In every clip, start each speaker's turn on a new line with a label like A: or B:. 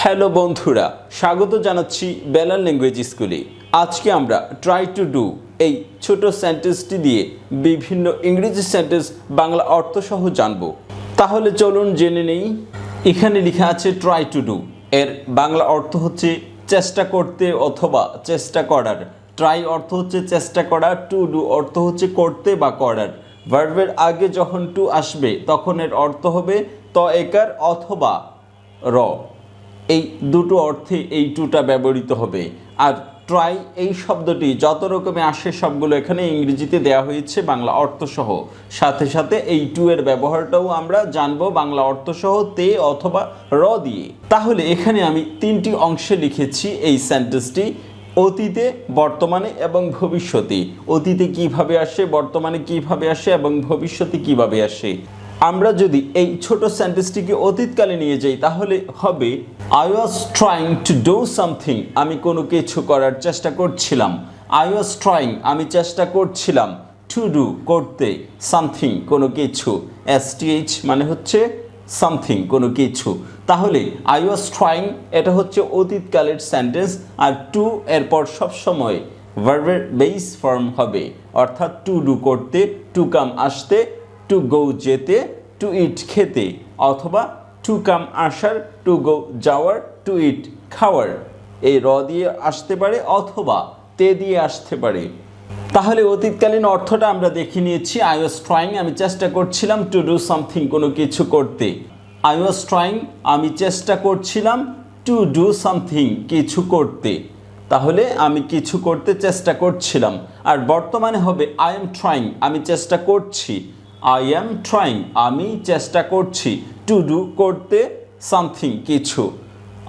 A: Hello বন্ধুরা, স্বাগত জানাচ্ছি বেলাল ল্যাঙ্গুয়েজ স্কুলে। আজকে আমরা ট্রাই টু ডু এই ছোট সেন্টেন্সটি দিয়ে বিভিন্ন ইংরেজি সেন্টেন্স বাংলা অর্থ সহ জানব। তাহলে চলুন জেনে নেই। এখানে লেখা আছে ট্রাই টু ডু, এর বাংলা অর্থ হচ্ছে চেষ্টা করতে অথবা চেষ্টা করার। ট্রাই অর্থ হচ্ছে চেষ্টা করা, টু ডু অর্থ হচ্ছে করতে বা করার। ভার্বের আগে যখন টু আসবে তখন এর অর্থ হবে ত একার অথবা র। এই দুটো অর্থে এই টুটা ব্যবহৃত হবে। আর ট্রাই এই শব্দটি যত রকমে আসে সবগুলো এখানে ইংরেজিতে দেওয়া হয়েছে বাংলা অর্থসহ। সাথে সাথে এই টু এর ব্যবহারটাও আমরা জানবো বাংলা অর্থসহ তে অথবা র দিয়ে। তাহলে এখানে আমি তিনটি অংশে লিখেছি এই সেন্টেন্সটি, অতীতে, বর্তমানে এবং ভবিষ্যতে। অতীতে কিভাবে আসে, বর্তমানে কিভাবে আসে এবং ভবিষ্যতে কিভাবে আসে। আমরা যদি এই ছোট সেন্টেন্সটিকে অতীতকালে নিয়ে যাই তাহলে হবে I was trying to do something, আমি কোনো কিছু করার চেষ্টা করছিলাম। আই ওয়াজ ট্রাইং, আমি চেষ্টা করছিলাম, টু ডু করতে, সামথিং কোনো কিছু, এসটিএইচ মানে হচ্ছে সামথিং কোনো কিছু। তাহলে আই ওয়াজ ট্রাইং এটা হচ্ছে অতীতকালের সেন্টেন্স, আর টু এরপর সবসময় ভার্বের বেস ফর্ম হবে, অর্থাৎ টু ডু করতে, টু কাম আসতে, টু গো যেতে, টু ইট খেতে, অথবা টু কাম আসার, টু গো যাওয়ার, টু ইট খাওয়ার। এই র দিয়ে আসতে পারে অথবা তে দিয়ে আসতে পারে। তাহলে অতীতকালীন অর্থটা আমরা দেখে নিয়েছি। আই ওয়াজ ট্রাইং, আমি চেষ্টা করছিলাম, টু ডু সামথিং কোনো কিছু করতে। আই ওয়াজ ট্রাইং, আমি চেষ্টা করছিলাম, টু ডু সামথিং কিছু করতে। তাহলে আমি কিছু করতে চেষ্টা করছিলাম। আর বর্তমানে হবে আই এম ট্রাইং, আমি চেষ্টা করছি। আই এম ট্রাইং, আমি চেষ্টা করছি, টু ডু করতে, সামথিং কিছু।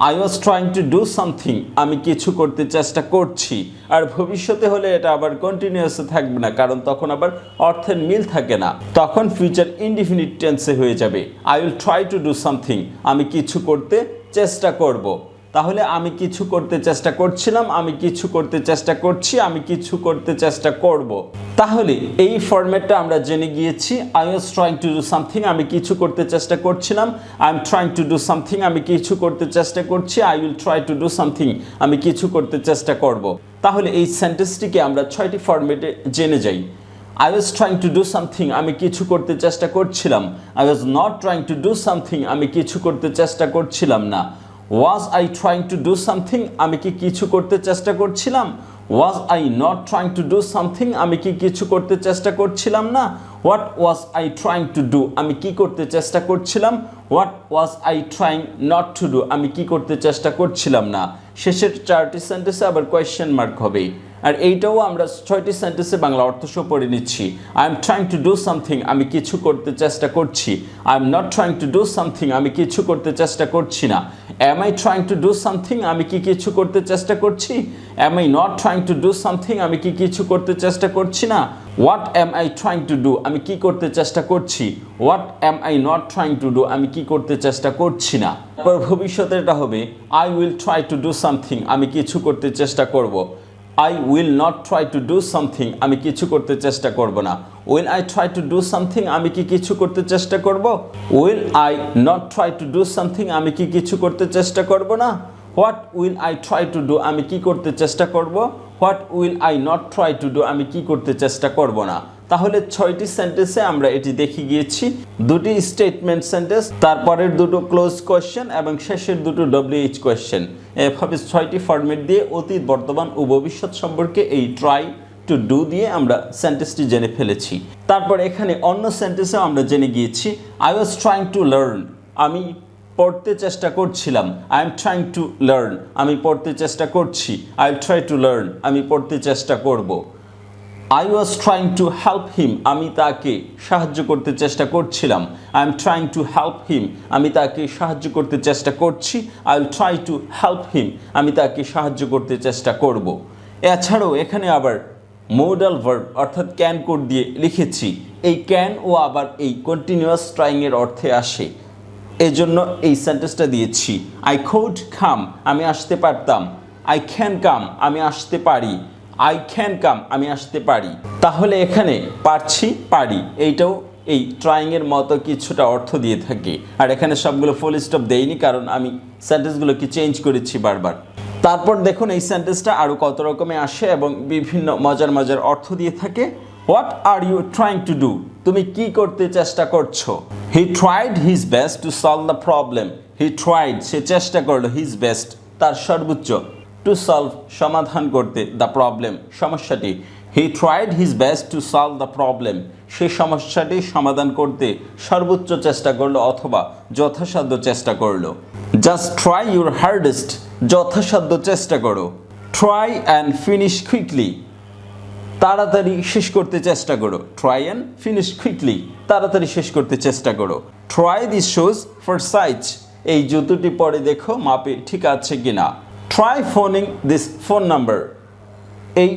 A: I was trying to do something, আমি কিছু করতে চেষ্টা করছি। আর ভবিষ্যতে হলে এটা আবার কন্টিনিউয়াসে থাকবে না, কারণ তখন আবার অর্থের মিল থাকে না, তখন ফিউচার ইনডিফিনিট টেন্সে হয়ে যাবে। I will try to do something, আমি কিছু করতে চেষ্টা করব। তাহলে আমি কিছু করতে চেষ্টা করছিলাম, আমি কিছু করতে চেষ্টা করছি, আমি কিছু করতে চেষ্টা করব। তাহলে এই ফরম্যাটটা আমরা জেনে গিয়েছি। I was trying to do something, আমি কিছু করতে চেষ্টা করছিলাম। I am trying to do something, আমি কিছু করতে চেষ্টা করছি। I will try to do something, আমি কিছু করতে চেষ্টা করব। তাহলে এই সেন্টেন্সটিকে আমরা 6টি ফরম্যাটে জেনে যাই। I was trying to do something, আমি কিছু করতে চেষ্টা করছিলাম। I was not trying to do something, আমি কিছু করতে চেষ্টা করছিলাম না। Was I trying to do something, আমি কি কিছু করতে চেষ্টা করছিলাম। Was I not trying to do something, আমি কি কিছু করতে চেষ্টা করছিলাম না। What was I trying to do, আমি কি করতে চেষ্টা করছিলাম। What was I trying not to do, আমি কি করতে চেষ্টা করছিলাম না। শেষের 4টি সেন্টেন্সে আবার কোয়েশ্চেন মার্ক হবে। আর এইটাও আমরা 6টি সেন্টেন্সে বাংলা অর্থ সহ পড়ে নিচ্ছি। I am trying to do something, আমি কিছু করতে চেষ্টা করছি। I am not trying to do something, আমি কিছু করতে চেষ্টা করছি না। Am I trying to do something, আমি কি কিছু করতে চেষ্টা করছি। Am I not trying to do something, আমি কি কিছু করতে চেষ্টা করছি না। What am I trying to do, আমি কি করতে চেষ্টা করছি। What am I not trying to do, আমি কি করতে চেষ্টা করছি না। তারপর ভবিষ্যতে এটা হবে I will try to do something, আমি কিছু করতে চেষ্টা করব। I will not try to do something, আমি কিছু করতে চেষ্টা করব না। Will I try to do something, আমি কি কিছু করতে চেষ্টা করব। Will I not try to do something, আমি কি কিছু করতে চেষ্টা করব না। What will I try to do, আমি কি করতে চেষ্টা করব। What will I not try to do, আমি কি করতে চেষ্টা করব না। তাহলে 6টি সেন্টেন্সে আমরা এটি দেখে গিয়েছি। 2টি স্টেটমেন্ট সেন্টেন্স, তারপরের দুটো ক্লোজ কোয়েশ্চেন এবং শেষের দুটো WH কোয়েশ্চেন। এভাবে 6টি ফরম্যাট দিয়ে অতীত, বর্তমান ও ভবিষ্যৎ সম্পর্কে এই ট্রাই টু ডু দিয়ে আমরা সেন্টেন্সটি জেনে ফেলেছি। তারপর এখানে অন্য সেন্টেন্সেও আমরা জেনে গিয়েছি। I was trying to learn, আমি পড়তে চেষ্টা করছিলাম। I am trying to learn, আমি পড়তে চেষ্টা করছি। I will try to learn, আমি পড়তে চেষ্টা করব। I was trying to help him, আমি তাকে সাহায্য করতে চেষ্টা করছিলাম। I am trying to help him, আমি তাকে সাহায্য করতে চেষ্টা করছি। I will try to help him, আমি তাকে সাহায্য করতে চেষ্টা করব। এছাড়াও এখানে আবার মোডাল ভার্ব অর্থাৎ ক্যান কোড দিয়ে লিখেছি। এই ক্যান ও আবার এই কন্টিনিউয়াস ট্রাইংয়ের অর্থে আসে, এজন্য এই সেন্টেন্সটা দিয়েছি। আই কুড কাম, আমি আসতে পারতাম। আই ক্যান কাম, আমি আসতে পারি। আই ক্যান কাম, আমি আসতে পারি। তাহলে এখানে পারছি, পারি, এইটাও এই ট্রাইংয়ের মতো কিছুটা অর্থ দিয়ে থাকে। আর এখানে সবগুলো ফুল স্টপ দেইনি, কারণ আমি সেন্টেন্সগুলোকে চেঞ্জ করেছি বারবার। তারপর দেখুন এই সেন্টেন্সটা আরও কত রকমে আসে এবং বিভিন্ন মজার মজার অর্থ দিয়ে থাকে। What are you trying to do? তুমি কি করতে চেষ্টা করছো? He tried his best to solve the problem. He tried, সে চেষ্টা করলো, হিজ বেস্ট, তার সর্বোচ্চ, টু সলভ, সমাধান করতে, দ্য প্রবলেম, সমস্যাটি। হি tried his best to solve the problem, সেই সমস্যাটি সমাধান করতে সর্বোচ্চ চেষ্টা করলো অথবা যথাসাধ্য চেষ্টা করলো। জাস্ট ট্রাই ইউর হার্ডেস্ট, যথাসাধ্য চেষ্টা করো। ট্রাই অ্যান্ড ফিনিশ কুইকলি, তাড়াতাড়ি শেষ করতে চেষ্টা করো। ট্রাই অ্যান্ড ফিনিশ কুইকলি, তাড়াতাড়ি শেষ করতে চেষ্টা করো। Try this shoes for size, এই জুতোটি পরে দেখো মাপে ঠিক আছে কিনা। Try phoning this phone number, এই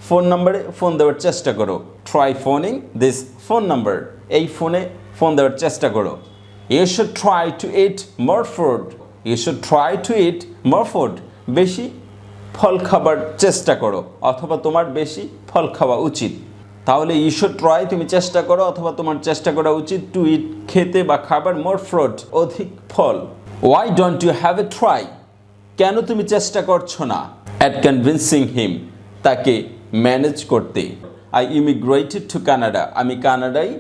A: ফোন নাম্বারে ফোন দেওয়ার চেষ্টা করো। Try phoning this phone number, এই ফোনে ফোন দেওয়ার চেষ্টা করো। You should try to eat more food, you should try to eat more food, বেশি ফল খাবার চেষ্টা করো অথবা তোমার বেশি ফল খাওয়া উচিত। তাহলে ইউ শুড ট্রাই, তুমি চেষ্টা করো অথবা তোমার চেষ্টা করা উচিত, টু ইট, খেতে বা খাবার, মোর ফ্রুট, অধিক ফল। Why don't you have a try, কেন তুমি চেষ্টা করছো না? অ্যাট কনভিন্সিং হিম, তাকে ম্যানেজ করতে। আই ইমিগ্রেটেড টু কানাডা, আমি কানাডায়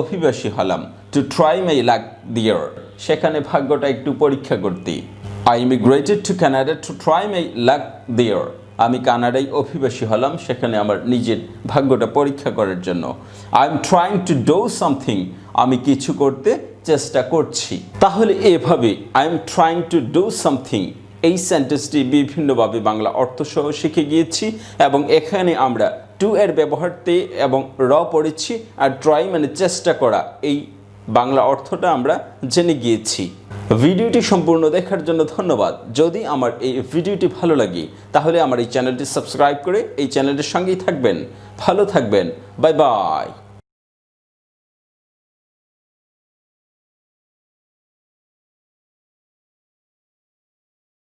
A: অভিবাসী হলাম। টু ট্রাই মাই লাক দিয়ার, সেখানে ভাগ্যটা একটু পরীক্ষা করতে। I immigrated to Canada to try my luck there, আমি কানাডায় অভিবাসী হলাম সেখানে আমার নিজের ভাগ্যটা পরীক্ষা করার জন্য। I am trying to do something, আমি কিছু করতে চেষ্টা করছি। তাহলে এভাবে I am trying to do something, এই সেন্টেন্সটি বিভিন্নভাবে বাংলা অর্থসহ শিখে গিয়েছি এবং এখানে আমরা টু এর ব্যবহারতে এবং র পড়েছি, আর ট্রাই মানে চেষ্টা করা, এই বাংলা অর্থটা আমরা জেনে গিয়েছি। ভিডিওটি সম্পূর্ণ দেখার জন্য ধন্যবাদ। যদি আমার এই ভিডিওটি ভালো লাগে তাহলে আমার এই চ্যানেলটি সাবস্ক্রাইব করে এই চ্যানেলের সঙ্গেই থাকবেন। ভালো থাকবেন, বাই বাই।